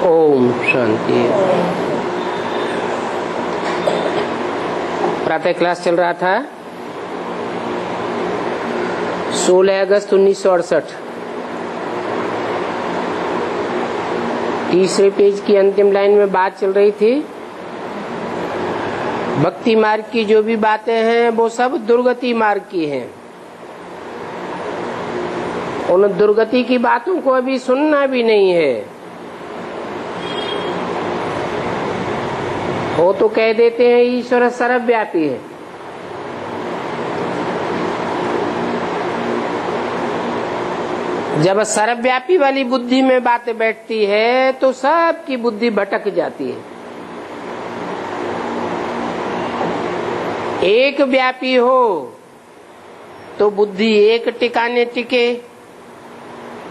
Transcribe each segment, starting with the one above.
ओम शांति। प्रातः क्लास चल रहा था 16 अगस्त 1968। तीसरे पेज की अंतिम लाइन में बात चल रही थी, भक्ति मार्ग की जो भी बातें हैं वो सब दुर्गति मार्ग की हैं। उन दुर्गति की बातों को अभी सुनना भी नहीं है। वो तो कह देते हैं ईश्वर सर्वव्यापी है। जब सर्वव्यापी वाली बुद्धि में बातें बैठती है तो सबकी बुद्धि भटक जाती है। एक व्यापी हो तो बुद्धि एक टिकाने टिके।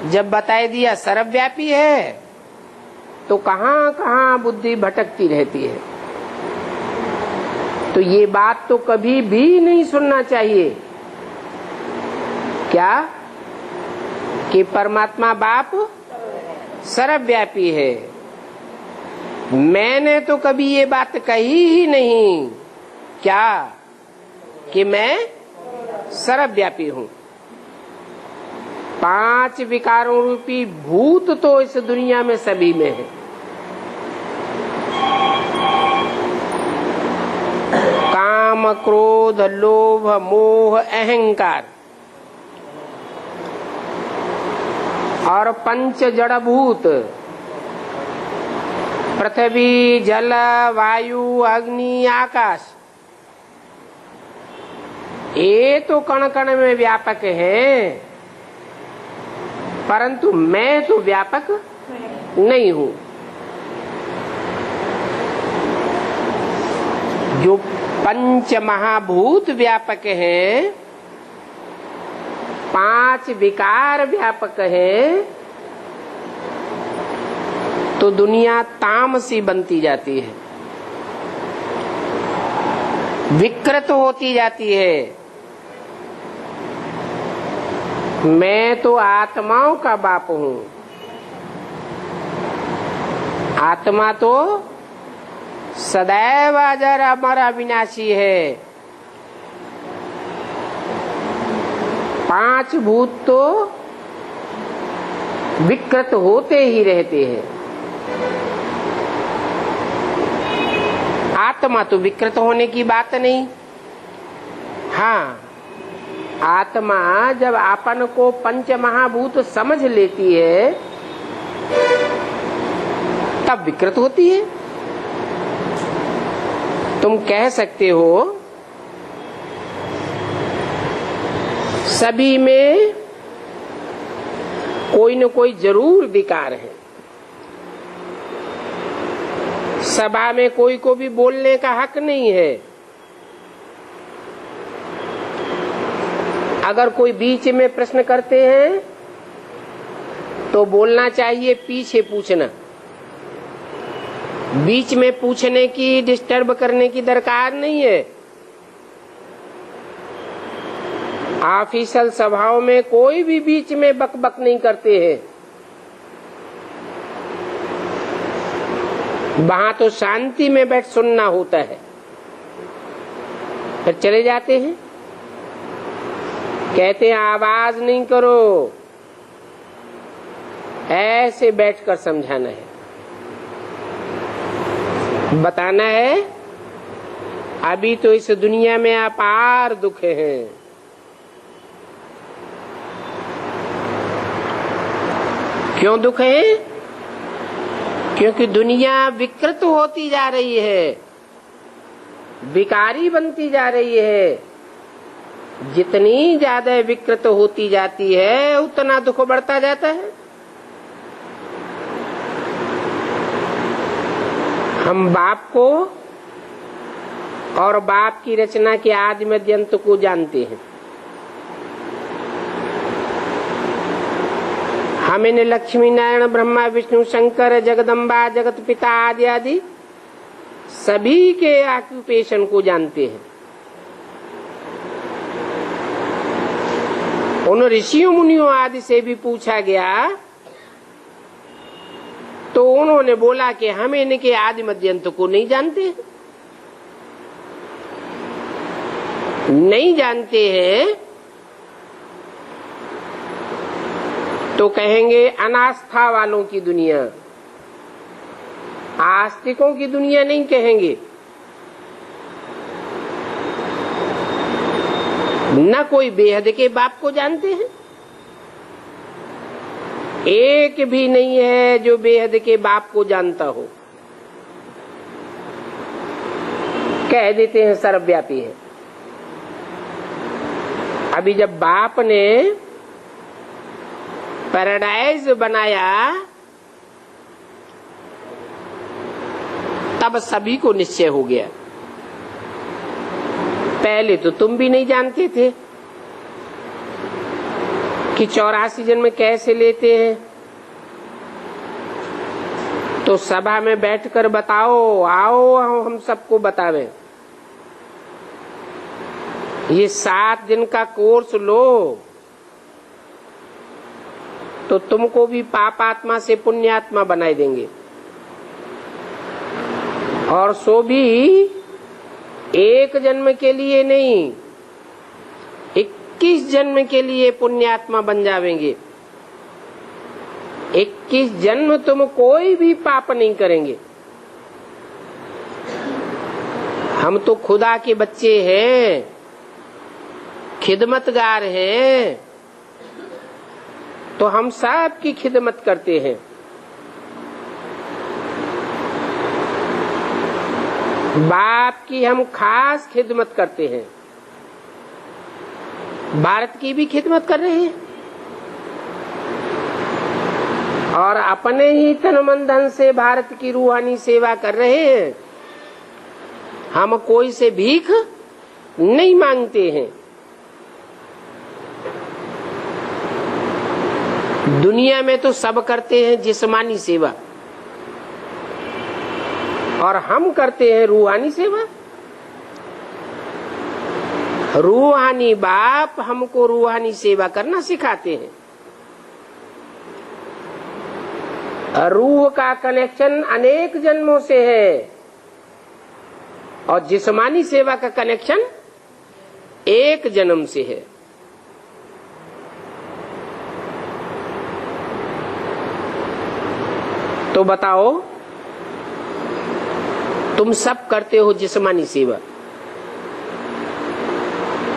जब बताए दिया सर्वव्यापी है तो कहां कहां बुद्धि भटकती रहती है। तो ये बात तो कभी भी नहीं सुनना चाहिए। क्या कि परमात्मा बाप सर्वव्यापी है। मैंने तो कभी ये बात कही ही नहीं क्या कि मैं सर्वव्यापी हूँ। 5 विकारों रूपी भूत तो इस दुनिया में सभी में है। काम, क्रोध, लोभ, मोह, अहंकार और 5 जड़ भूत, पृथ्वी, जल, वायु, अग्नि, आकाश, ये तो कण कण में व्यापक है, परंतु मैं तो व्यापक नहीं हूँ। जो 5 महाभूत व्यापक हैं, 5 विकार व्यापक हैं, तो दुनिया तामसी बनती जाती है, विकृत होती जाती है। मैं तो आत्माओं का बाप हूँ। आत्मा तो सदैव अजर अमर अविनाशी है। 5 भूत तो विकृत होते ही रहते हैं। आत्मा तो विकृत होने की बात नहीं। हाँ, आत्मा जब अपन को 5 महाभूत समझ लेती है तब विकृत होती है। तुम कह सकते हो सभी में कोई न कोई जरूर विकार है। सभा में कोई को भी बोलने का हक नहीं है। अगर कोई बीच में प्रश्न करते हैं तो बोलना चाहिए, पीछे पूछना। बीच में पूछने की, डिस्टर्ब करने की दरकार नहीं है। ऑफिशियल सभाओं में कोई भी बीच में बकबक नहीं करते हैं। वहां तो शांति में बैठ सुनना होता है, फिर चले जाते हैं। कहते हैं आवाज नहीं करो, ऐसे बैठकर समझाना है, बताना है। अभी तो इस दुनिया में अपार दुख हैं। क्यों दुख है? क्योंकि दुनिया विकृत होती जा रही है, विकारी बनती जा रही है। जितनी ज्यादा विकृत होती जाती है उतना दुख बढ़ता जाता है। हम बाप को और बाप की रचना के आदि मध्य अंत को जानते हैं। हम इन लक्ष्मी नारायण ब्रह्मा विष्णु शंकर जगदम्बा जगत पिता आदि आदि सभी के ऑक्यूपेशन को जानते हैं। उन ऋषियों मुनियों आदि से भी पूछा गया तो उन्होंने बोला कि हम इनके आदि मध्य अंत को नहीं जानते, नहीं जानते हैं। तो कहेंगे अनास्था वालों की दुनिया, आस्तिकों की दुनिया नहीं कहेंगे। न कोई बेहद के बाप को जानते हैं, एक भी नहीं है जो बेहद के बाप को जानता हो। कह देते हैं सर्वव्यापी है। अभी जब बाप ने पैराडाइज बनाया तब सभी को निश्चय हो गया। पहले तो तुम भी नहीं जानते थे कि 84 जन्म कैसे लेते हैं। तो सभा में बैठकर बताओ, आओ हम सबको बतावें। ये 7 दिन का कोर्स लो तो तुमको भी पापात्मा से पुण्यात्मा बनाए देंगे, और सो भी एक जन्म के लिए नहीं, 21 जन्म के लिए पुण्यात्मा बन जावेंगे। 21 जन्म तुम कोई भी पाप नहीं करेंगे। हम तो खुदा के बच्चे हैं, खिदमतगार हैं, तो हम सब की खिदमत करते हैं। बाप की हम खास खिदमत करते हैं, भारत की भी खिदमत कर रहे हैं, और अपने ही तन मन धन से भारत की रूहानी सेवा कर रहे हैं। हम कोई से भीख नहीं मांगते हैं। दुनिया में तो सब करते हैं जिस्मानी सेवा, और हम करते हैं रूहानी सेवा। रूहानी बाप हमको रूहानी सेवा करना सिखाते हैं। रूह का कनेक्शन अनेक जन्मों से है, और जिस्मानी सेवा का कनेक्शन एक जन्म से है। तो बताओ, तुम सब करते हो जिस्मानी सेवा,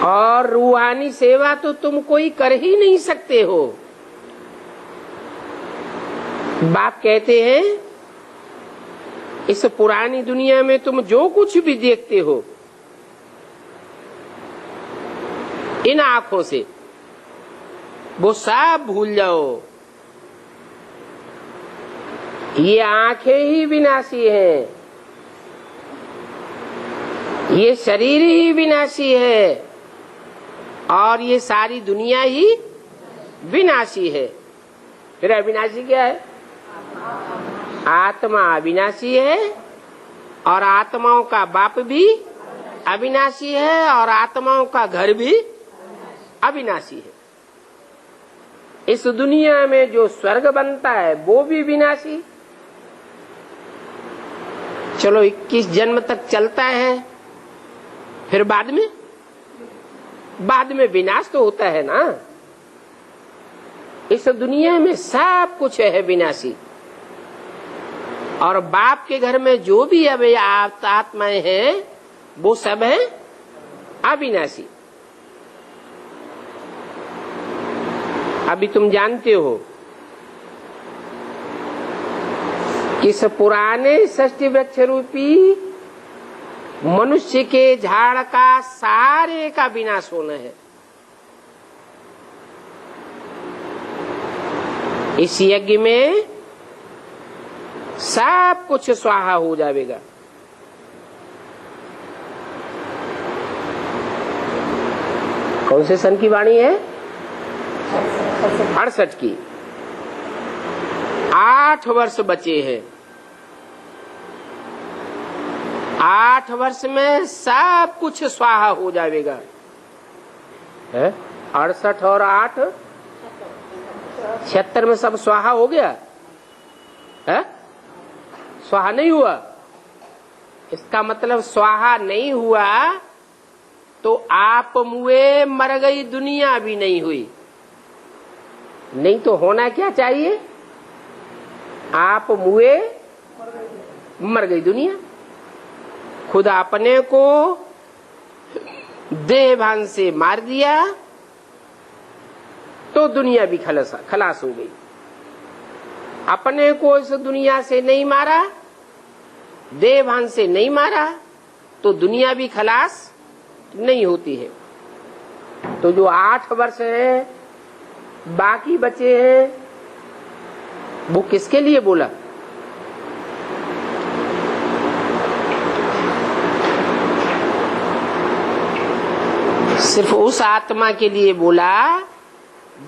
और रूहानी सेवा तो तुम कोई कर ही नहीं सकते हो। बाप कहते हैं इस पुरानी दुनिया में तुम जो कुछ भी देखते हो इन आंखों से, वो सब भूल जाओ। ये आंखें ही विनाशी हैं, ये शरीर ही विनाशी है, और ये सारी दुनिया ही विनाशी है। फिर अविनाशी क्या है? आत्मा अविनाशी है, और आत्माओं का बाप भी अविनाशी है, और आत्माओं का घर भी अविनाशी है। इस दुनिया में जो स्वर्ग बनता है वो भी विनाशी। चलो 21 जन्म तक चलता है, फिर बाद में विनाश तो होता है ना। इस दुनिया में सब कुछ है विनाशी, और बाप के घर में जो भी अभी आत्माएं हैं वो सब है अविनाशी। अभी तुम जानते हो इस पुराने षष्ठी वृक्ष रूपी मनुष्य के झाड़ का सारे का विनाश होना है। इस यज्ञ में सब कुछ स्वाहा हो जाएगा। कौन से सन की वाणी है? 68 की। 8 वर्ष बचे हैं। 8 वर्ष में सब कुछ स्वाहा हो जाएगा। 68 और 8 76 में सब स्वाहा हो गया है। स्वाहा नहीं हुआ। इसका मतलब स्वाहा नहीं हुआ तो आप मुए मर गई दुनिया भी नहीं हुई। नहीं तो होना क्या चाहिए? आप मुए मर गई दुनिया। खुद अपने को देह भान से मार दिया तो दुनिया भी खलास हो गई। अपने को इस दुनिया से नहीं मारा, देह भान से नहीं मारा तो दुनिया भी खलास नहीं होती है। तो जो 8 वर्ष है बाकी बचे हैं वो किसके लिए बोला? सिर्फ उस आत्मा के लिए बोला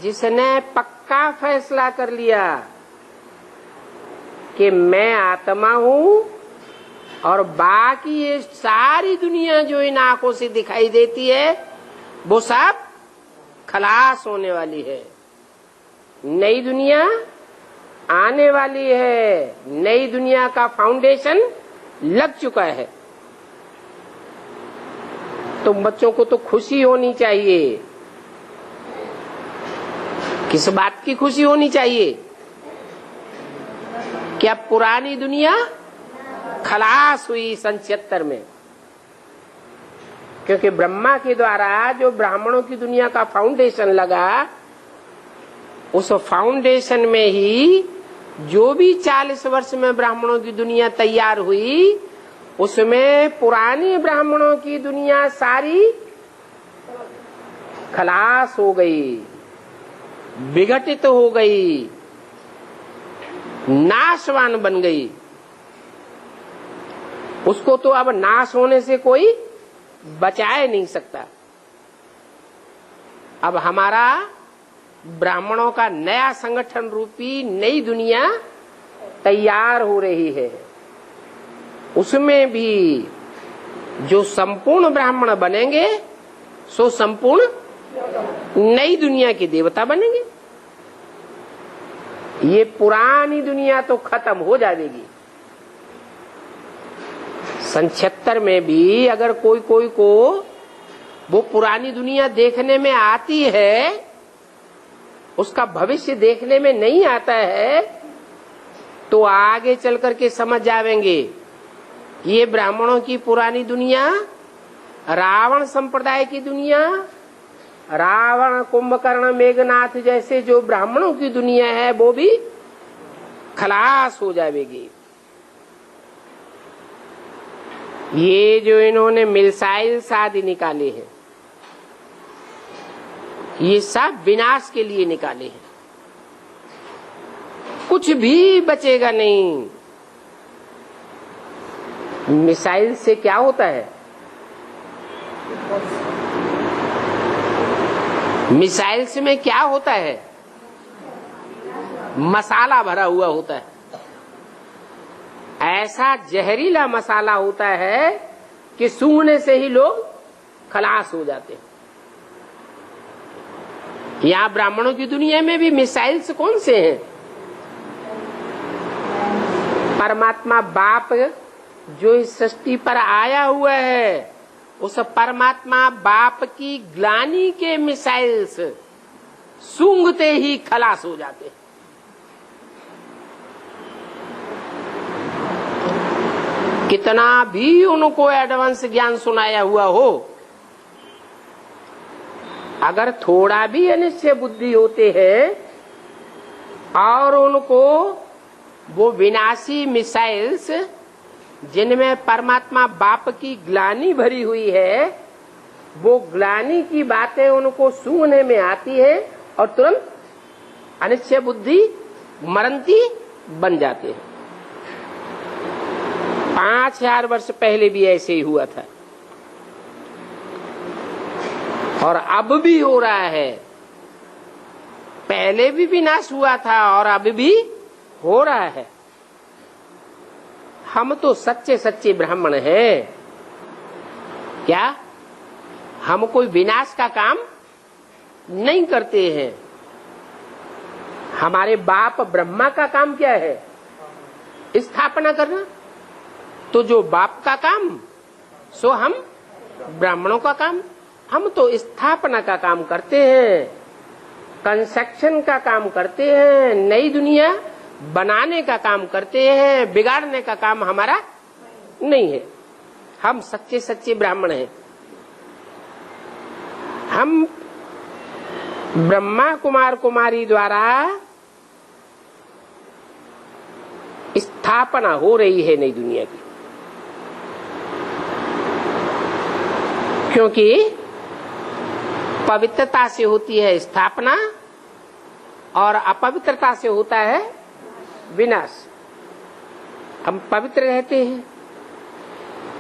जिसने पक्का फैसला कर लिया कि मैं आत्मा हूं और बाकी ये सारी दुनिया जो इन आंखों से दिखाई देती है वो सब खलास होने वाली है। नई दुनिया आने वाली है, नई दुनिया का फाउंडेशन लग चुका है। तो बच्चों को तो खुशी होनी चाहिए। किस बात की खुशी होनी चाहिए? कि अब पुरानी दुनिया खलास हुई सन 76 में, क्योंकि ब्रह्मा के द्वारा जो ब्राह्मणों की दुनिया का फाउंडेशन लगा, उस फाउंडेशन में ही जो भी 40 वर्ष में ब्राह्मणों की दुनिया तैयार हुई, उसमें पुरानी ब्राह्मणों की दुनिया सारी खलास हो गई, विघटित हो गई, नाशवान बन गई। उसको तो अब नाश होने से कोई बचाए नहीं सकता। अब हमारा ब्राह्मणों का नया संगठन रूपी नई दुनिया तैयार हो रही है। उसमें भी जो संपूर्ण ब्राह्मण बनेंगे सो संपूर्ण नई दुनिया के देवता बनेंगे। ये पुरानी दुनिया तो खत्म हो जाएगी। सन 76 में भी अगर कोई को वो पुरानी दुनिया देखने में आती है, उसका भविष्य देखने में नहीं आता है, तो आगे चल करके समझ जाएंगे ये ब्राह्मणों की पुरानी दुनिया, रावण संप्रदाय की दुनिया, रावण, कुंभकर्ण, मेघनाथ जैसे जो ब्राह्मणों की दुनिया है वो भी खलास हो जाएगी। ये जो इन्होंने मिसाइल्स आदि निकाले हैं, ये सब विनाश के लिए निकाले हैं। कुछ भी बचेगा नहीं। मिसाइल से क्या होता है? मिसाइल्स में क्या होता है? मसाला भरा हुआ होता है। ऐसा जहरीला मसाला होता है कि सूंघने से ही लोग खलास हो जाते हैं। यहाँ ब्राह्मणों की दुनिया में भी मिसाइल्स कौन से हैं? परमात्मा बाप जो इस सृष्टि पर आया हुआ है, उस परमात्मा बाप की ग्लानि के मिसाइल्स सूंघते ही खलास हो जाते हैं। कितना भी उनको एडवांस ज्ञान सुनाया हुआ हो, अगर थोड़ा भी अनिश्चय बुद्धि होते हैं और उनको वो विनाशी मिसाइल्स जिनमें परमात्मा बाप की ग्लानि भरी हुई है, वो ग्लानि की बातें उनको सूंघने में आती है और तुरंत अनिश्चय बुद्धि मरंती बन जाते हैं। 5000 वर्ष पहले भी ऐसे ही हुआ था और अब भी हो रहा है। पहले भी विनाश हुआ था और अब भी हो रहा है। हम तो सच्चे सच्चे ब्राह्मण हैं। क्या हम कोई विनाश का काम नहीं करते हैं? हमारे बाप ब्रह्मा का काम क्या है? स्थापना करना। तो जो बाप का काम सो हम ब्राह्मणों का काम। हम तो स्थापना का काम करते हैं, कंस्ट्रक्शन का काम करते हैं, नई दुनिया बनाने का काम करते हैं, बिगाड़ने का काम हमारा नहीं है। हम सच्चे सच्चे ब्राह्मण हैं। हम ब्रह्मा कुमार कुमारी द्वारा स्थापना हो रही है नई दुनिया की, क्योंकि पवित्रता से होती है स्थापना और अपवित्रता से होता है विनाश। हम पवित्र रहते हैं।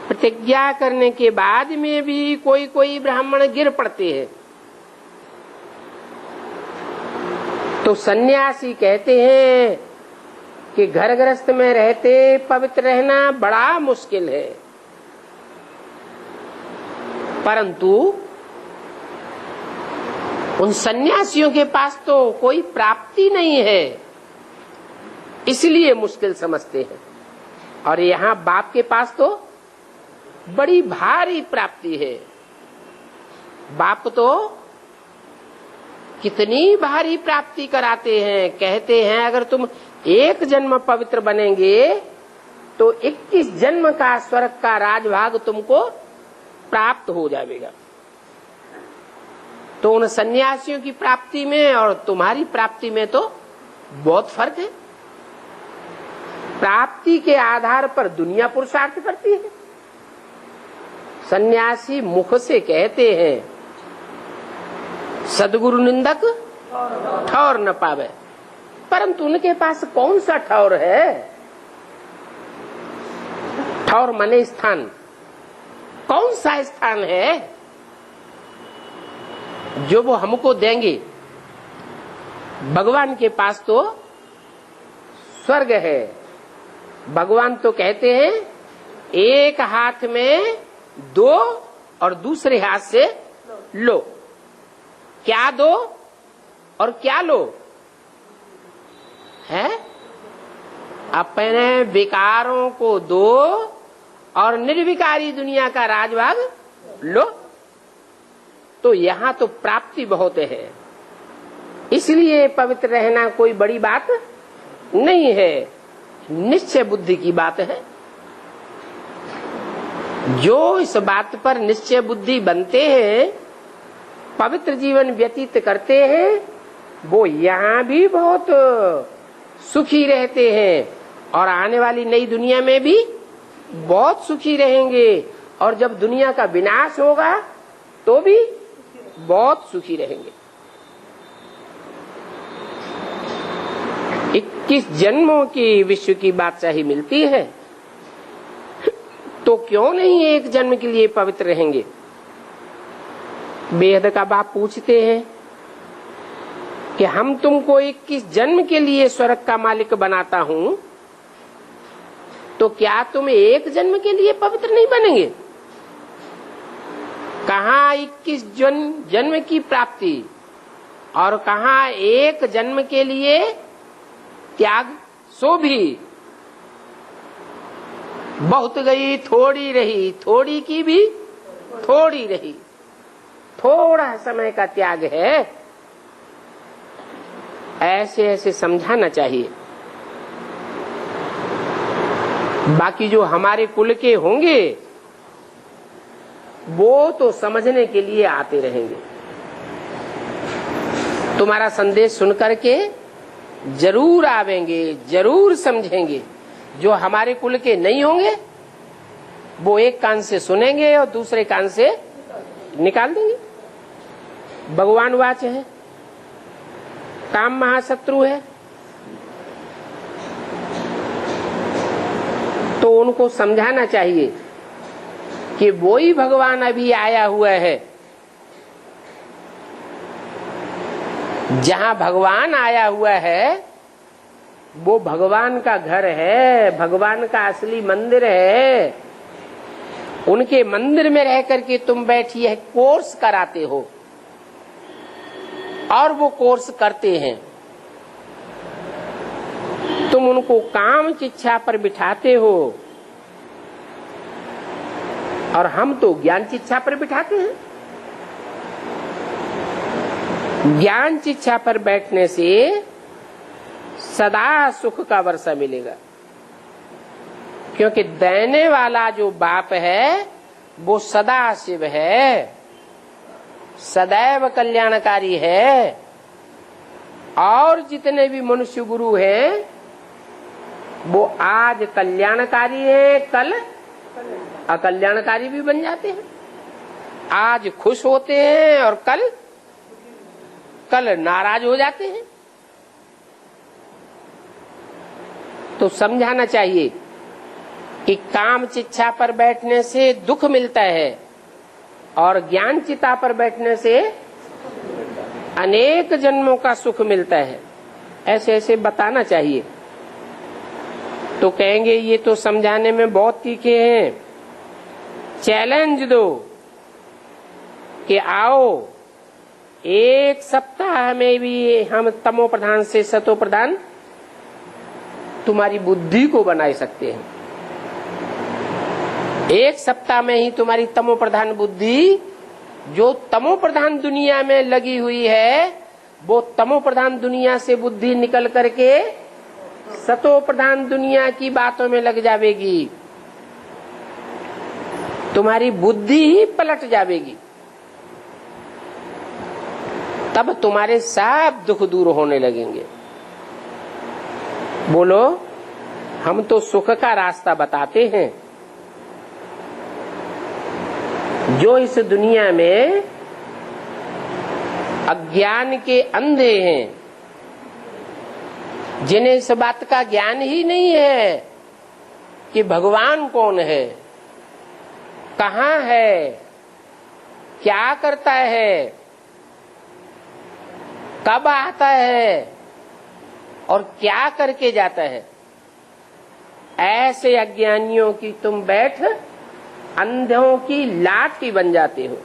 प्रतिज्ञा करने के बाद में भी कोई कोई ब्राह्मण गिर पड़ते हैं। तो सन्यासी कहते हैं कि घर गृहस्थ में रहते पवित्र रहना बड़ा मुश्किल है, परंतु उन सन्यासियों के पास तो कोई प्राप्ति नहीं है, इसलिए मुश्किल समझते हैं। और यहाँ बाप के पास तो बड़ी भारी प्राप्ति है। बाप तो कितनी भारी प्राप्ति कराते हैं। कहते हैं अगर तुम एक जन्म पवित्र बनेंगे तो 21 जन्म का स्वर्ग का राजभाग तुमको प्राप्त हो जाएगा। तो उन सन्यासियों की प्राप्ति में और तुम्हारी प्राप्ति में तो बहुत फर्क है। प्राप्ति के आधार पर दुनिया पुरुषार्थ करती है। सन्यासी मुख से कहते हैं सदगुरु निंदक ठौर न पावे, परंतु उनके पास कौन सा ठौर है? ठौर माने स्थान। कौन सा स्थान है जो वो हमको देंगे? भगवान के पास तो स्वर्ग है। भगवान तो कहते हैं एक हाथ में दो और दूसरे हाथ से लो। क्या दो और क्या लो है? अपने विकारों को दो और निर्विकारी दुनिया का राजभाग लो। तो यहाँ तो प्राप्ति बहुत है, इसलिए पवित्र रहना कोई बड़ी बात नहीं है, निश्चय बुद्धि की बात है। जो इस बात पर निश्चय बुद्धि बनते हैं, पवित्र जीवन व्यतीत करते हैं, वो यहाँ भी बहुत सुखी रहते हैं और आने वाली नई दुनिया में भी बहुत सुखी रहेंगे। और जब दुनिया का विनाश होगा तो भी बहुत सुखी रहेंगे। 21 जन्मों की विश्व की बादशाही मिलती है, तो क्यों नहीं एक जन्म के लिए पवित्र रहेंगे? बेहद का बाप पूछते हैं कि हम तुमको 21 जन्म के लिए स्वर्ग का मालिक बनाता हूं, तो क्या तुम एक जन्म के लिए पवित्र नहीं बनेंगे? कहाँ 21 जन्म की प्राप्ति और कहाँ एक जन्म के लिए त्याग। सो भी बहुत गई थोड़ी रही, थोड़ी की भी थोड़ी रही। थोड़ा समय का त्याग है, ऐसे ऐसे समझाना चाहिए। बाकी जो हमारे कुल के होंगे वो तो समझने के लिए आते रहेंगे। तुम्हारा संदेश सुन करके जरूर आवेंगे, जरूर समझेंगे। जो हमारे कुल के नहीं होंगे वो एक कान से सुनेंगे और दूसरे कान से निकाल देंगे। भगवान वाच है, काम महाशत्रु है, तो उनको समझाना चाहिए कि वो ही भगवान अभी आया हुआ है। जहां भगवान आया हुआ है वो भगवान का घर है, भगवान का असली मंदिर है। उनके मंदिर में रह करके तुम बैठिए कोर्स कराते हो, और वो कोर्स करते हैं। तुम तुम उनको काम की इच्छा पर बिठाते हो और हम तो ज्ञान की इच्छा पर बिठाते हैं। ज्ञान की इच्छा पर बैठने से सदा सुख का वर्षा मिलेगा, क्योंकि देने वाला जो बाप है वो सदा शिव है, सदैव कल्याणकारी है। और जितने भी मनुष्य गुरु हैं वो आज कल्याणकारी है, कल अकल्याणकारी भी बन जाते हैं। आज खुश होते हैं और कल नाराज हो जाते हैं। तो समझाना चाहिए कि काम चिच्छा पर बैठने से दुख मिलता है और ज्ञान चिता पर बैठने से अनेक जन्मों का सुख मिलता है। ऐसे ऐसे बताना चाहिए। तो कहेंगे ये तो समझाने में बहुत तीखे हैं, चैलेंज दो कि आओ एक सप्ताह में भी हम तमो प्रधान से सतो प्रधान तुम्हारी बुद्धि को बना सकते हैं। एक सप्ताह में ही तुम्हारी तमो प्रधान बुद्धि, जो तमो प्रधान दुनिया में लगी हुई है, वो तमो प्रधान दुनिया से बुद्धि निकल करके सतो प्रधान दुनिया की बातों में लग जावेगी। तुम्हारी बुद्धि ही पलट जावेगी। तब तुम्हारे सब दुख दूर होने लगेंगे। बोलो, हम तो सुख का रास्ता बताते हैं। जो इस दुनिया में अज्ञान के अंधे हैं, जिन्हें इस बात का ज्ञान ही नहीं है कि भगवान कौन है, कहाँ है, क्या करता है, कब आता है और क्या करके जाता है, ऐसे अज्ञानियों की तुम बैठ अंधों की लाठी बन जाते हो।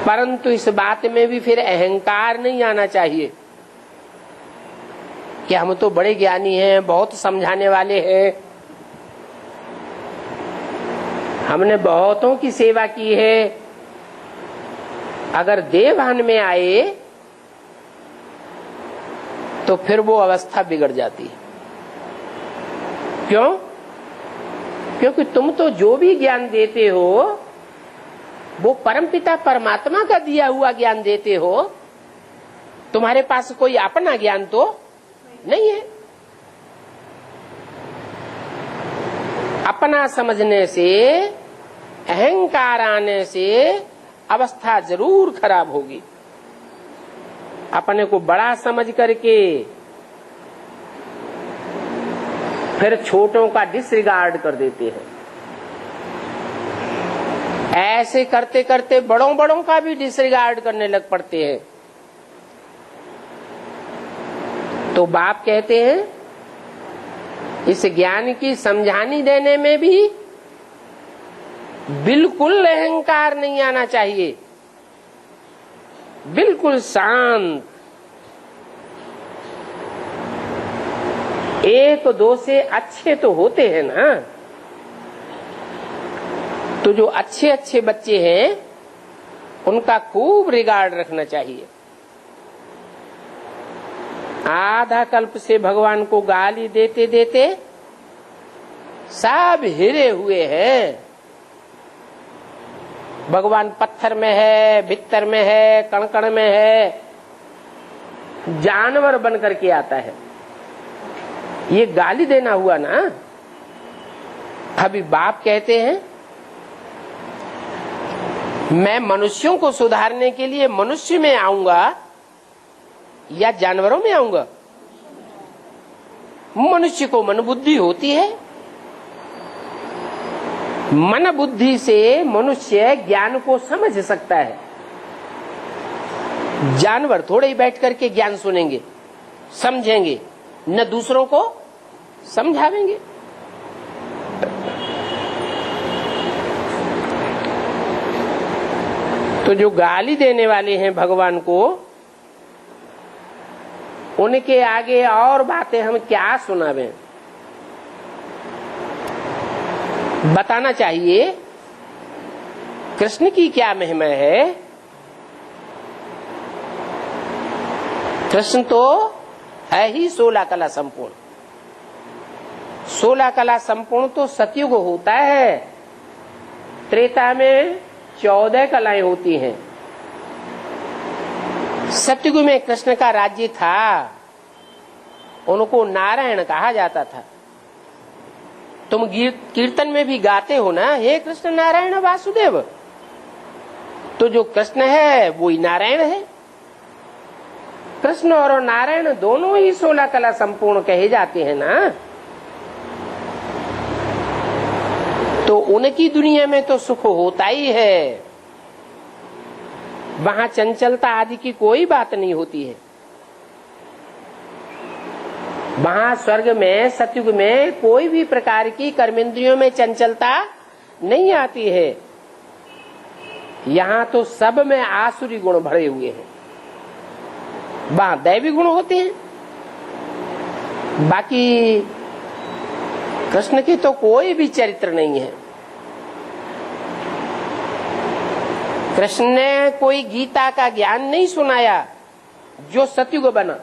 परंतु इस बात में भी फिर अहंकार नहीं आना चाहिए कि हम तो बड़े ज्ञानी हैं, बहुत समझाने वाले हैं, हमने बहुतों की सेवा की है। अगर देवभान में आए तो फिर वो अवस्था बिगड़ जाती है। क्यों? क्योंकि तुम तो जो भी ज्ञान देते हो वो परमपिता परमात्मा का दिया हुआ ज्ञान देते हो। तुम्हारे पास कोई अपना ज्ञान तो नहीं है। अपना समझने से, अहंकार आने से अवस्था जरूर खराब होगी। अपने को बड़ा समझ करके फिर छोटों का डिसरिगार्ड कर देते हैं। ऐसे करते करते बड़ों बड़ों का भी डिसरिगार्ड करने लग पड़ते हैं। तो बाप कहते हैं इस ज्ञान की समझानी देने में भी बिल्कुल अहंकार नहीं आना चाहिए, बिल्कुल शांत। एक दो से अच्छे तो होते हैं ना, तो जो अच्छे अच्छे बच्चे हैं उनका खूब रिगार्ड रखना चाहिए। आधा कल्प से भगवान को गाली देते देते सब हिरे हुए हैं। भगवान पत्थर में है, भित्तर में है, कण में है, जानवर बन करके आता है। ये गाली देना हुआ ना। अभी बाप कहते हैं मैं मनुष्यों को सुधारने के लिए मनुष्य में आऊंगा या जानवरों में आऊंगा? मनुष्य को मन बुद्धि होती है। मन बुद्धि से मनुष्य ज्ञान को समझ सकता है। जानवर थोड़े ही बैठ करके ज्ञान सुनेंगे, समझेंगे, न दूसरों को समझावेंगे। तो जो गाली देने वाले हैं भगवान को, उनके आगे और बातें हम क्या सुनावें। बताना चाहिए कृष्ण की क्या महिमा है। कृष्ण तो है ही 16 कला संपूर्ण। 16 कला संपूर्ण तो सतयुग होता है। त्रेता में 14 कलाएं होती हैं। सतयुग में कृष्ण का राज्य था, उनको नारायण कहा जाता था। तुम कीर्तन में भी गाते हो ना, हे कृष्ण नारायण वासुदेव, तो जो कृष्ण है वो ही नारायण है। कृष्ण और नारायण दोनों ही 16 कला संपूर्ण कहे जाते हैं ना। तो उनकी दुनिया में तो सुख होता ही है, वहां चंचलता आदि की कोई बात नहीं होती है। वहां स्वर्ग में सतयुग में कोई भी प्रकार की कर्मेंद्रियों में चंचलता नहीं आती है। यहाँ तो सब में आसुरी गुण भरे हुए हैं, वहां दैवी गुण होते हैं। बाकी कृष्ण की तो कोई भी चरित्र नहीं है। कृष्ण ने कोई गीता का ज्ञान नहीं सुनाया जो सतयुग बना।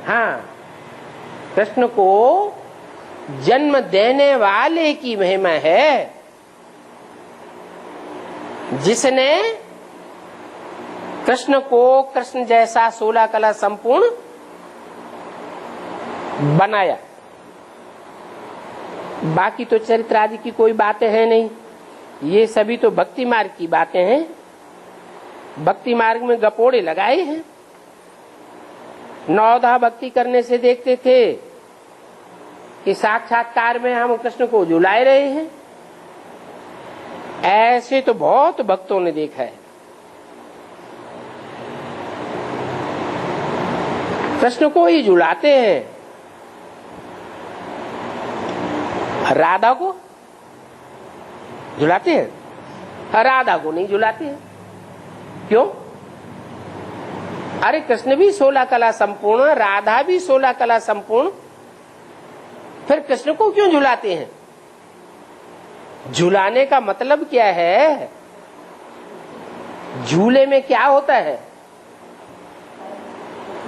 हाँ, कृष्ण को जन्म देने वाले की महिमा है, जिसने कृष्ण को कृष्ण जैसा 16 कला संपूर्ण बनाया। बाकी तो चरित्र आदि की कोई बातें हैं नहीं, ये सभी तो भक्ति मार्ग की बातें हैं। भक्ति मार्ग में गपोड़े लगाए हैं। नौधा भक्ति करने से देखते थे कि साक्षात्कार में हम कृष्ण को झुलाए रहे हैं। ऐसे तो बहुत भक्तों ने देखा है। कृष्ण को ही झुलाते हैं, राधा को झुलाते हैं, राधा को नहीं झुलाते हैं। क्यों? अरे कृष्ण भी 16 कला संपूर्ण, राधा भी 16 कला संपूर्ण, फिर कृष्ण को क्यों झुलाते हैं? झुलाने का मतलब क्या है? झूले में क्या होता है?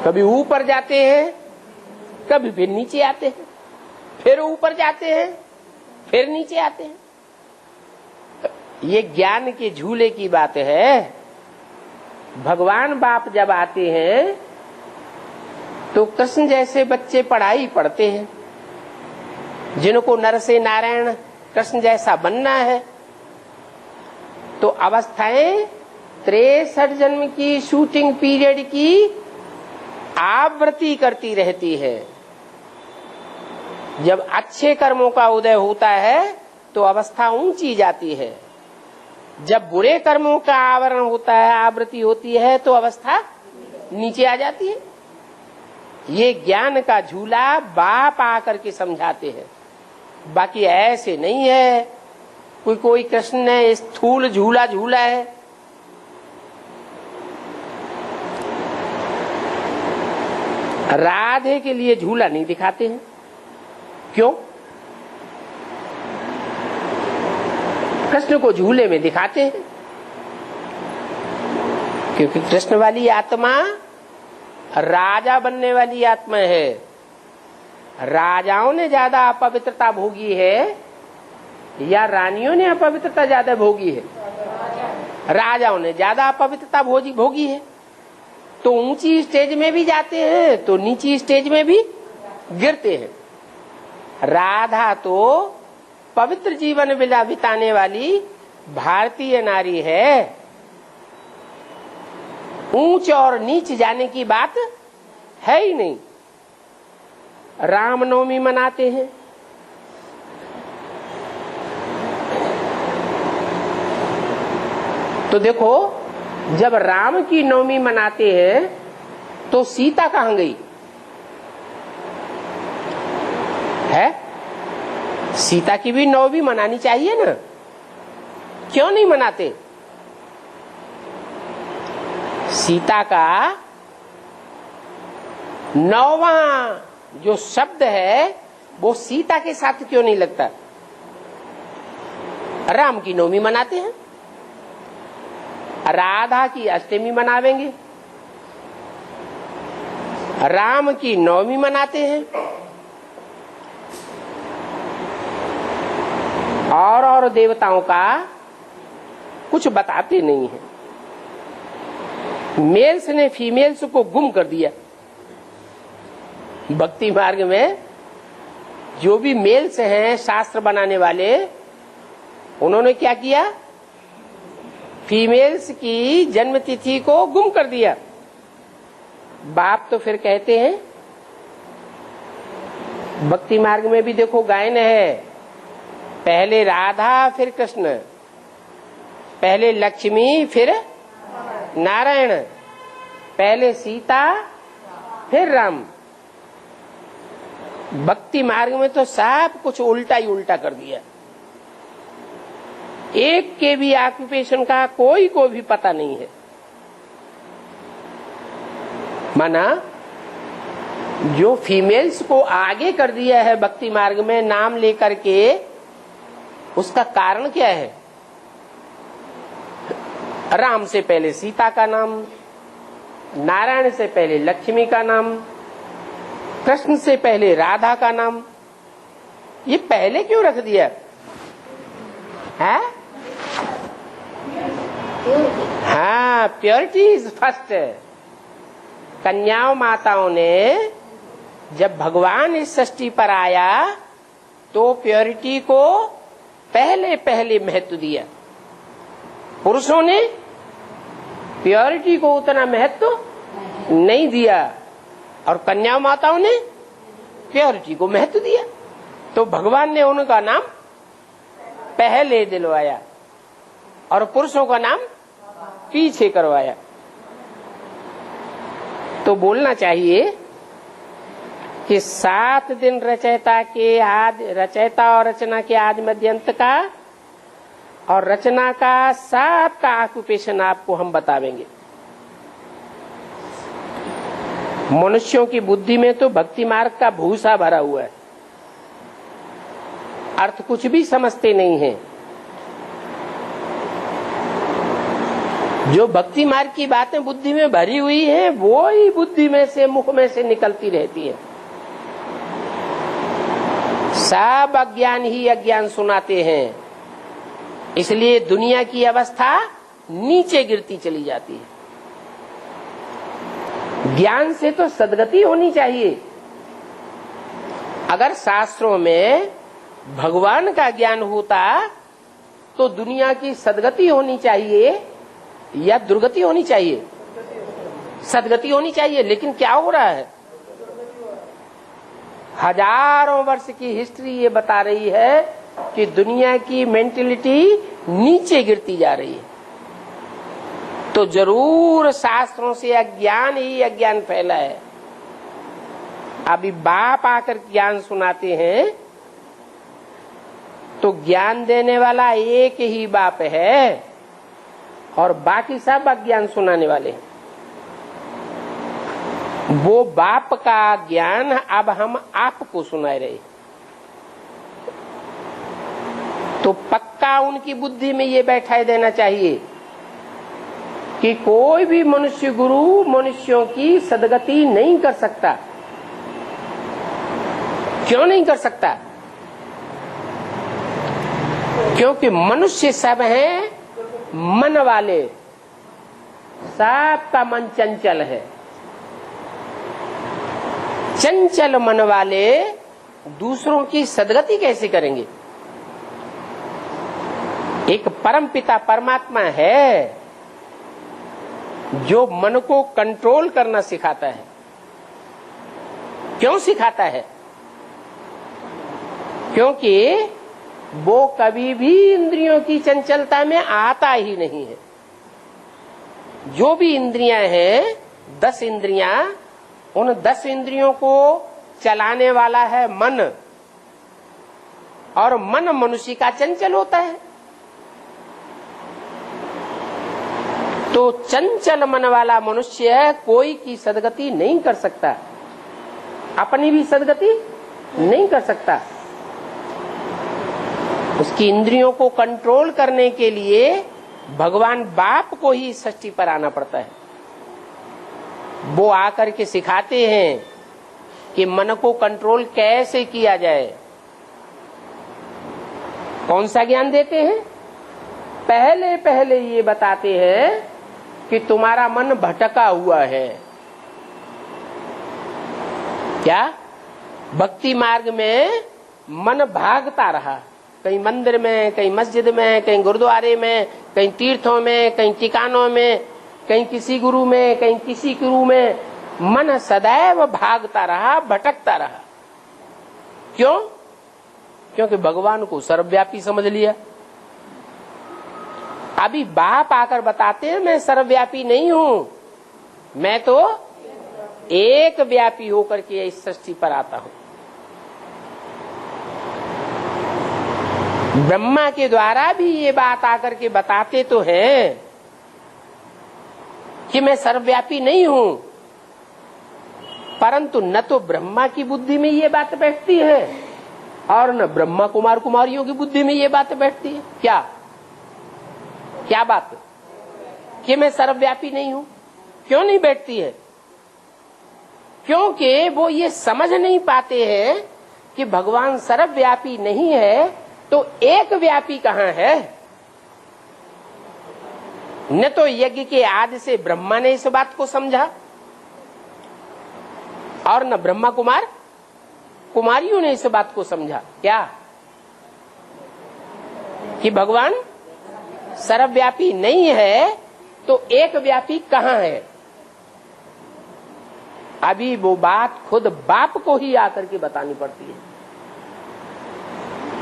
कभी ऊपर जाते हैं, कभी फिर नीचे आते हैं, फिर ऊपर जाते हैं, फिर नीचे आते हैं। ये ज्ञान के झूले की बात है। भगवान बाप जब आते हैं तो कृष्ण जैसे बच्चे पढ़ाई पढ़ते हैं, जिनको नर से नारायण कृष्ण जैसा बनना है। तो अवस्थाएं 63 जन्म की शूटिंग पीरियड की आवृत्ति करती रहती है। जब अच्छे कर्मों का उदय होता है तो अवस्था ऊंची जाती है, जब बुरे कर्मों का आवरण होता है, आवृत्ति होती है, तो अवस्था नीचे आ जाती है। ये ज्ञान का झूला बाप आकर के समझाते हैं। बाकी ऐसे नहीं है कोई कृष्ण ने स्थूल झूला झूला है। राधे के लिए झूला नहीं दिखाते हैं। क्यों? कृष्ण को झूले में दिखाते हैं, क्योंकि कृष्ण वाली आत्मा राजा बनने वाली आत्मा है। राजाओं ने ज्यादा अपवित्रता भोगी है या रानियों ने अपवित्रता ज्यादा भोगी है? राजाओं ने ज्यादा अपवित्रता भोगी है। तो ऊंची स्टेज में भी जाते हैं तो नीची स्टेज में भी गिरते हैं। राधा तो पवित्र जीवन बिताने वाली भारतीय नारी है। ऊंच और नीच जाने की बात है ही नहीं। रामनवमी मनाते हैं, तो देखो जब राम की नवमी मनाते हैं तो सीता कहाँ गई है? सीता की भी नवमी मनानी चाहिए ना, क्यों नहीं मनाते? सीता का 9वां जो शब्द है वो सीता के साथ क्यों नहीं लगता? राम की नवमी मनाते हैं, राधा की अष्टमी मनावेंगे, राम की नवमी मनाते हैं, और देवताओं का कुछ बताते नहीं है। मेल्स ने फीमेल्स को गुम कर दिया। भक्ति मार्ग में जो भी मेल्स हैं शास्त्र बनाने वाले, उन्होंने क्या किया? फीमेल्स की जन्म तिथि को गुम कर दिया। बाप तो फिर कहते हैं, भक्ति मार्ग में भी देखो गायन है, पहले राधा फिर कृष्ण, पहले लक्ष्मी फिर नारायण, पहले सीता फिर राम। भक्ति मार्ग में तो सब कुछ उल्टा ही उल्टा कर दिया। एक के भी ऑक्यूपेशन का कोई को भी पता नहीं है। माना जो फीमेल्स को आगे कर दिया है भक्ति मार्ग में नाम लेकर के, उसका कारण क्या है? राम से पहले सीता का नाम, नारायण से पहले लक्ष्मी का नाम, कृष्ण से पहले राधा का नाम। ये पहले क्यों रख दिया है? हाँ, प्योरिटी इज फर्स्ट। कन्याओं माताओं ने जब भगवान इस सृष्टि पर आया तो प्योरिटी को पहले पहले महत्व दिया। पुरुषों ने प्योरिटी को उतना महत्व नहीं दिया और कन्या माताओं ने प्योरिटी को महत्व दिया। तो भगवान ने उनका नाम पहले दिलवाया और पुरुषों का नाम पीछे करवाया। तो बोलना चाहिए कि 7 दिन रचयिता और रचना के आदि मध्य अंत का और रचना का 7 का ऑक्यूपेशन आपको हम बतावेंगे। मनुष्यों की बुद्धि में तो भक्ति मार्ग का भूसा भरा हुआ है, अर्थ कुछ भी समझते नहीं है। जो भक्ति मार्ग की बातें बुद्धि में भरी हुई हैं, वो ही बुद्धि में से मुख में से निकलती रहती है। सब अज्ञान ही अज्ञान सुनाते हैं, इसलिए दुनिया की अवस्था नीचे गिरती चली जाती है। ज्ञान से तो सद्गति होनी चाहिए। अगर शास्त्रों में भगवान का ज्ञान होता तो दुनिया की सद्गति होनी चाहिए या दुर्गति होनी चाहिए? सद्गति होनी चाहिए। लेकिन क्या हो रहा है? हजारों वर्ष की हिस्ट्री ये बता रही है कि दुनिया की मेंटेलिटी नीचे गिरती जा रही है। तो जरूर शास्त्रों से अज्ञान ही अज्ञान फैला है। अभी बाप आकर ज्ञान सुनाते हैं तो ज्ञान देने वाला एक ही बाप है और बाकी सब अज्ञान सुनाने वाले हैं। वो बाप का ज्ञान अब हम आपको सुना रहे। तो पक्का उनकी बुद्धि में ये बैठा देना चाहिए कि कोई भी मनुष्य गुरु मनुष्यों की सद्गति नहीं कर सकता। क्यों नहीं कर सकता? क्योंकि मनुष्य सब हैं मन वाले, सबका मन चंचल है। चंचल मन वाले दूसरों की सद्गति कैसे करेंगे? एक परम पिता परमात्मा है जो मन को कंट्रोल करना सिखाता है। क्यों सिखाता है? क्योंकि वो कभी भी इंद्रियों की चंचलता में आता ही नहीं है। जो भी इंद्रियां हैं, 10 इंद्रियां, उन 10 इंद्रियों को चलाने वाला है मन, और मन मनुष्य का चंचल होता है। तो चंचल मन वाला मनुष्य कोई की सद्गति नहीं कर सकता। अपनी भी सदगति नहीं कर सकता। उसकी इंद्रियों को कंट्रोल करने के लिए भगवान बाप को ही सृष्टि पर आना पड़ता है। वो आकर के सिखाते हैं कि मन को कंट्रोल कैसे किया जाए। कौन सा ज्ञान देते हैं? पहले पहले ये बताते हैं कि तुम्हारा मन भटका हुआ है। क्या? भक्ति मार्ग में मन भागता रहा, कहीं मंदिर में, कहीं मस्जिद में, कहीं गुरुद्वारे में, कहीं तीर्थों में, कहीं ठिकानों में, कहीं किसी गुरु में, कहीं किसी गुरु में। मन सदैव भागता रहा, भटकता रहा। क्यों? क्योंकि भगवान को सर्वव्यापी समझ लिया। अभी बाप आकर बताते हैं मैं सर्वव्यापी नहीं हूं, मैं तो एक व्यापी होकर के इस सृष्टि पर आता हूं। ब्रह्मा के द्वारा भी ये बात आकर के बताते तो हैं कि मैं सर्वव्यापी नहीं हूं, परंतु न तो ब्रह्मा की बुद्धि में ये बात बैठती है और न ब्रह्मा कुमार कुमारियों की बुद्धि में ये बात बैठती है। क्या क्या बात? कि मैं सर्वव्यापी नहीं हूं। क्यों नहीं बैठती है? क्योंकि वो ये समझ नहीं पाते हैं कि भगवान सर्वव्यापी नहीं है तो एक व्यापी कहां है। न तो यज्ञ के आदि से ब्रह्मा ने इस बात को समझा और न ब्रह्मा कुमार कुमारियों ने इस बात को समझा। क्या? कि भगवान सर्वव्यापी नहीं है तो एक व्यापी कहां है। अभी वो बात खुद बाप को ही आकर के बतानी पड़ती है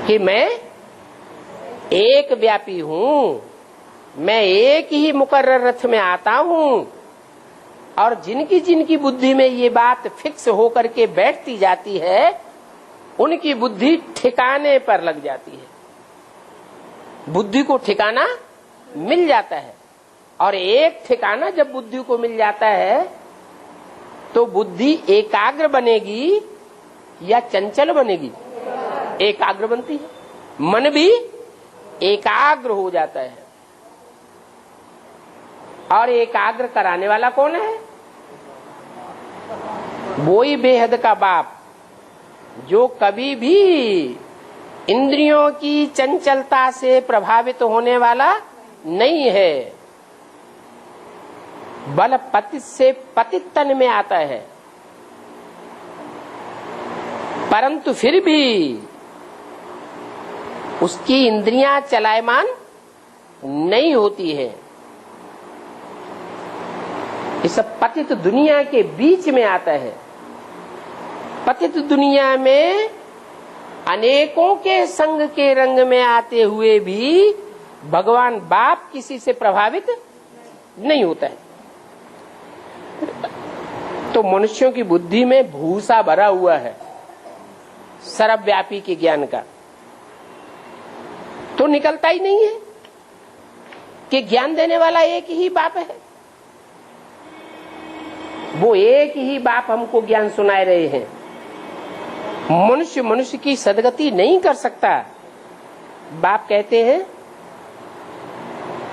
कि मैं एक व्यापी हूं, मैं एक ही मुकर्रर रथ में आता हूं। और जिनकी जिनकी बुद्धि में ये बात फिक्स होकर के बैठती जाती है उनकी बुद्धि ठिकाने पर लग जाती है। बुद्धि को ठिकाना मिल जाता है और एक ठिकाना जब बुद्धि को मिल जाता है तो बुद्धि एकाग्र बनेगी या चंचल बनेगी? एकाग्र बनती है। मन भी एकाग्र हो जाता है। और एकाग्र कराने वाला कौन है? वो ही बेहद का बाप जो कभी भी इंद्रियों की चंचलता से प्रभावित होने वाला नहीं है। बल पतित से पतित तन में आता है, परंतु फिर भी उसकी इंद्रियां चलायमान नहीं होती है। इस पतित दुनिया के बीच में आता है। पतित दुनिया में अनेकों के संग के रंग में आते हुए भी भगवान बाप किसी से प्रभावित नहीं होता है। तो मनुष्यों की बुद्धि में भूसा भरा हुआ है सर्वव्यापी के ज्ञान का, तो निकलता ही नहीं है कि ज्ञान देने वाला एक ही बाप है। वो एक ही बाप हमको ज्ञान सुनाए रहे हैं। मनुष्य मनुष्य की सदगति नहीं कर सकता। बाप कहते हैं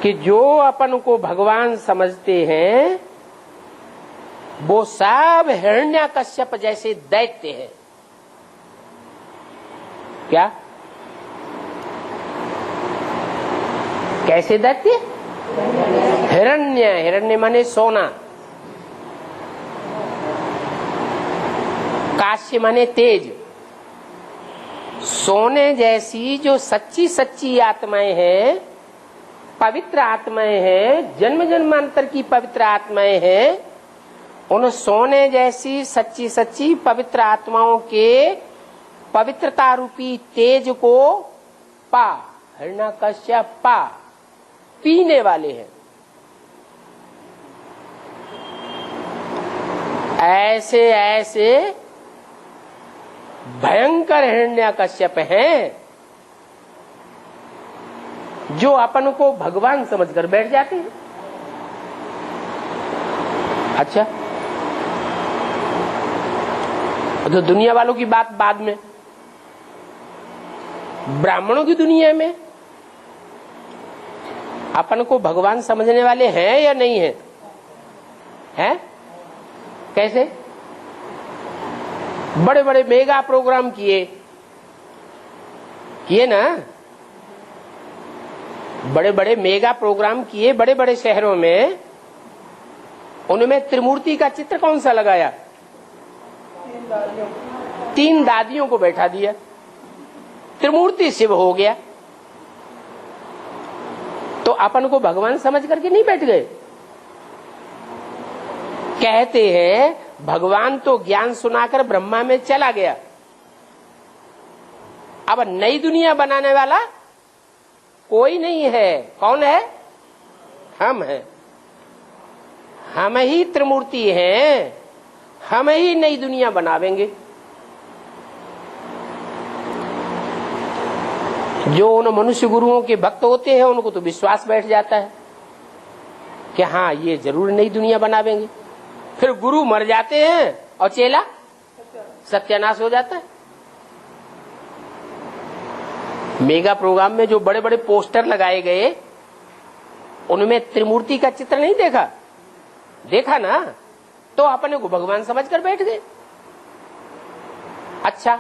कि जो अपन को भगवान समझते हैं वो सब हिरण्यकश्यप जैसे दैत्य है। क्या? कैसे दैत्य? हिरण्य, हिरण्य माने सोना, काश्य माने तेज। सोने जैसी जो सच्ची सच्ची आत्माएं हैं, पवित्र आत्माएं हैं, जन्म जन्मांतर की पवित्र आत्माएं हैं, उन सोने जैसी सच्ची सच्ची पवित्र आत्माओं के पवित्रता रूपी तेज को पा, हिरण्यकश्यप पा, पीने वाले हैं। ऐसे ऐसे भयंकर हिरण्यकश्यप हैं जो अपन को भगवान समझकर बैठ जाते हैं। अच्छा, तो दुनिया वालों की बात बाद में, ब्राह्मणों की दुनिया में अपन को भगवान समझने वाले हैं या नहीं है? हैं? कैसे? बड़े बड़े मेगा प्रोग्राम किए ना, बड़े बड़े मेगा प्रोग्राम किए बड़े बड़े शहरों में। उनमें त्रिमूर्ति का चित्र कौन सा लगाया? 3 दादियों को बैठा दिया, त्रिमूर्ति शिव हो गया। तो अपन को भगवान समझ करके नहीं बैठ गए। कहते हैं भगवान तो ज्ञान सुनाकर ब्रह्मा में चला गया, अब नई दुनिया बनाने वाला कोई नहीं है। कौन है? हम हैं। हम ही त्रिमूर्ति हैं, हम ही नई दुनिया बनावेंगे। जो उन मनुष्य गुरुओं के भक्त होते हैं उनको तो विश्वास बैठ जाता है कि हाँ ये जरूर नई दुनिया बनावेंगे। फिर गुरु मर जाते हैं और चेला सत्यानाश हो जाता है। मेगा प्रोग्राम में जो बड़े बड़े पोस्टर लगाए गए उनमें त्रिमूर्ति का चित्र नहीं देखा? देखा ना, तो अपने को भगवान समझ कर बैठ गए। अच्छा,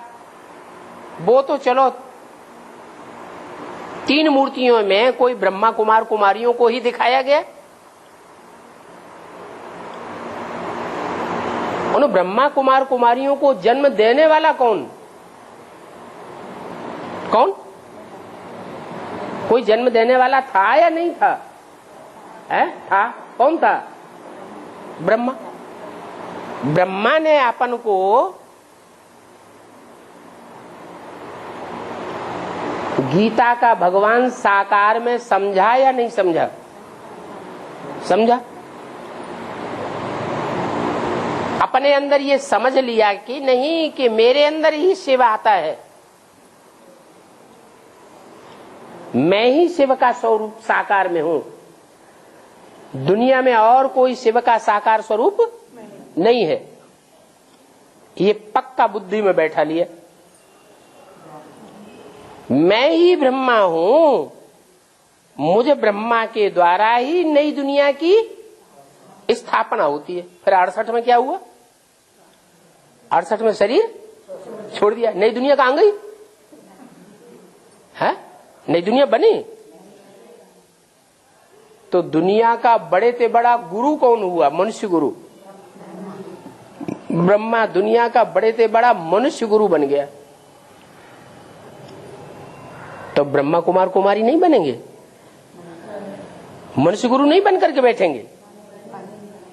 वो तो चलो 3 मूर्तियों में कोई ब्रह्मा कुमार कुमारियों को ही दिखाया गया। उन ब्रह्मा कुमार कुमारियों को जन्म देने वाला कौन? कौन? कोई जन्म देने वाला था या नहीं था? है? था। कौन था? ब्रह्मा। ब्रह्मा ने अपन को गीता का भगवान साकार में समझा या नहीं समझा? समझा। अपने अंदर ये समझ लिया कि नहीं कि मेरे अंदर ही शिव आता है, मैं ही शिव का स्वरूप साकार में हूं, दुनिया में और कोई शिव का साकार स्वरूप नहीं है। ये पक्का बुद्धि में बैठा लिया। मैं ही ब्रह्मा हूं, मुझे ब्रह्मा के द्वारा ही नई दुनिया की स्थापना होती है। फिर 68 में क्या हुआ? 68 में शरीर छोड़ दिया, नई दुनिया कहां गई? है? नई दुनिया बनी। तो दुनिया का बड़े से बड़ा गुरु कौन हुआ? मनुष्य गुरु। ब्रह्मा दुनिया का बड़े से बड़ा मनुष्य गुरु बन गया। तो ब्रह्मा कुमार कुमारी नहीं बनेंगे? मनुष्य गुरु नहीं बन करके बैठेंगे?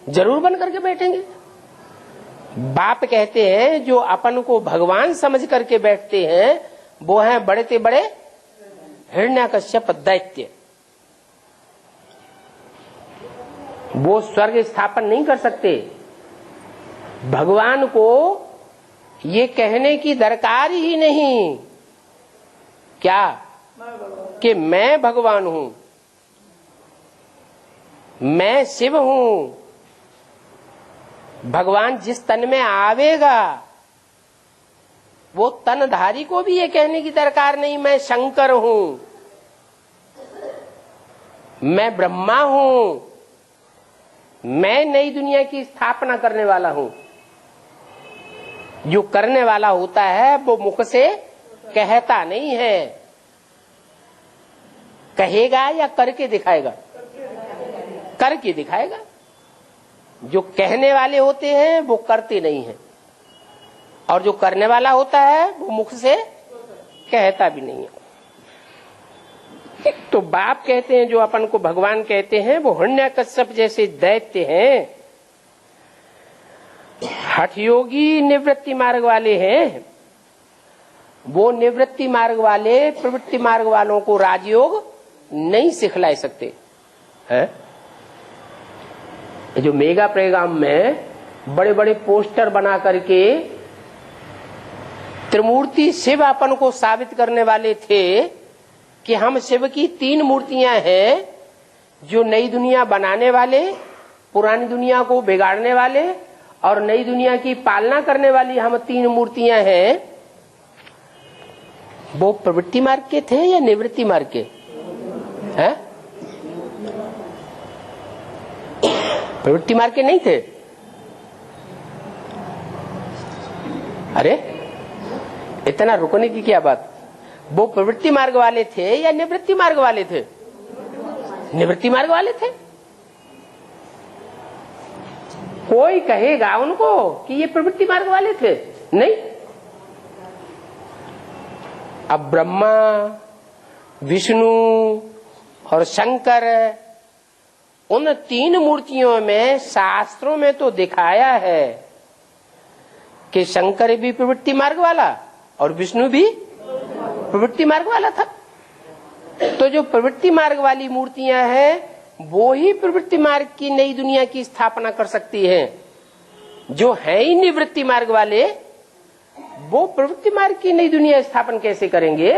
जरूर बन करके बैठेंगे। बाप कहते हैं जो अपन को भगवान समझ करके बैठते हैं वो हैं बड़े से बड़े हिरण्यकश्यप दैत्य। वो स्वर्ग स्थापन नहीं कर सकते। भगवान को ये कहने की दरकार ही नहीं क्या कि मैं भगवान हूं, मैं शिव हूं। भगवान जिस तन में आवेगा वो तनधारी को भी ये कहने की दरकार नहीं मैं शंकर हूं, मैं ब्रह्मा हूं, मैं नई दुनिया की स्थापना करने वाला हूं। जो करने वाला होता है वो मुख से कहता नहीं है, कहेगा या करके दिखाएगा? करके दिखाएगा। जो कहने वाले होते हैं वो करते नहीं हैं, और जो करने वाला होता है वो मुख से कहता भी नहीं है। तो बाप कहते हैं जो अपन को भगवान कहते हैं वो हिरण्यकश्यप जैसे दैत्य हैं, हठयोगी निवृत्ति मार्ग वाले हैं। वो निवृत्ति मार्ग वाले प्रवृत्ति मार्ग वालों को राजयोग नहीं सिखला सकते हैं। जो मेगा प्रोग्राम में बड़े बड़े पोस्टर बना करके त्रिमूर्ति शिव अपन को साबित करने वाले थे कि हम शिव की 3 मूर्तियां हैं, जो नई दुनिया बनाने वाले, पुरानी दुनिया को बिगाड़ने वाले और नई दुनिया की पालना करने वाली हम 3 मूर्तियां हैं, वो प्रवृत्ति मार्ग के थे या निवृत्ति मार्ग के हैं? प्रवृत्ति मार्ग के नहीं थे। अरे इतना रुकने की क्या बात, वो प्रवृत्ति मार्ग वाले थे या निवृत्ति मार्ग वाले थे? निवृत्ति मार्ग वाले थे। कोई कहेगा उनको कि ये प्रवृत्ति मार्ग वाले थे? नहीं। अब ब्रह्मा, विष्णु और शंकर, उन 3 मूर्तियों में शास्त्रों में तो दिखाया है कि शंकर भी प्रवृत्ति मार्ग वाला और विष्णु भी प्रवृत्ति मार्ग वाला था। तो जो प्रवृत्ति मार्ग वाली मूर्तियां हैं वो ही प्रवृत्ति मार्ग की नई दुनिया की स्थापना कर सकती हैं। जो है ही निवृत्ति मार्ग वाले, वो प्रवृत्ति मार्ग की नई दुनिया स्थापन कैसे करेंगे?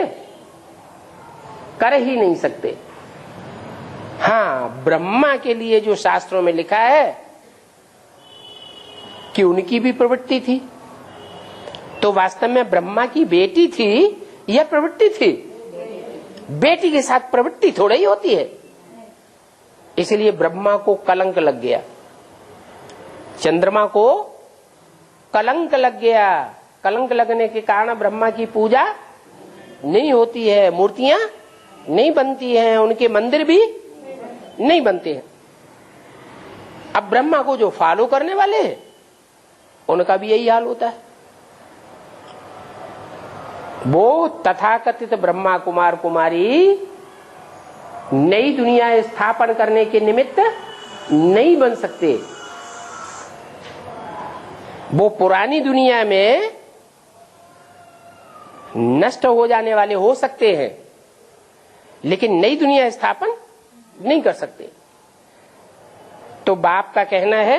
कर ही नहीं सकते। हाँ, ब्रह्मा के लिए जो शास्त्रों में लिखा है कि उनकी भी प्रवृत्ति थी, तो वास्तव में ब्रह्मा की बेटी थी या प्रवृत्ति थी? बेटी के साथ प्रवृत्ति थोड़ा ही होती है। इसलिए ब्रह्मा को कलंक लग गया, चंद्रमा को कलंक लग गया। कलंक लगने के कारण ब्रह्मा की पूजा नहीं होती है, मूर्तियां नहीं बनती हैं, उनके मंदिर भी नहीं बनते हैं। अब ब्रह्मा को जो फॉलो करने वाले हैं उनका भी यही हाल होता है। वो तथाकथित ब्रह्मा कुमार कुमारी नई दुनिया स्थापन करने के निमित्त नहीं बन सकते। वो पुरानी दुनिया में नष्ट हो जाने वाले हो सकते हैं, लेकिन नई दुनिया स्थापन नहीं कर सकते। तो बाप का कहना है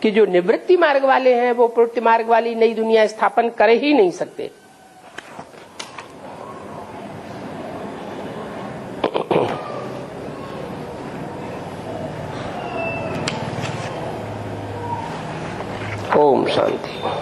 कि जो निवृत्ति मार्ग वाले हैं वो प्रवृत्ति मार्ग वाली नई दुनिया स्थापन कर ही नहीं सकते। ओम शांति।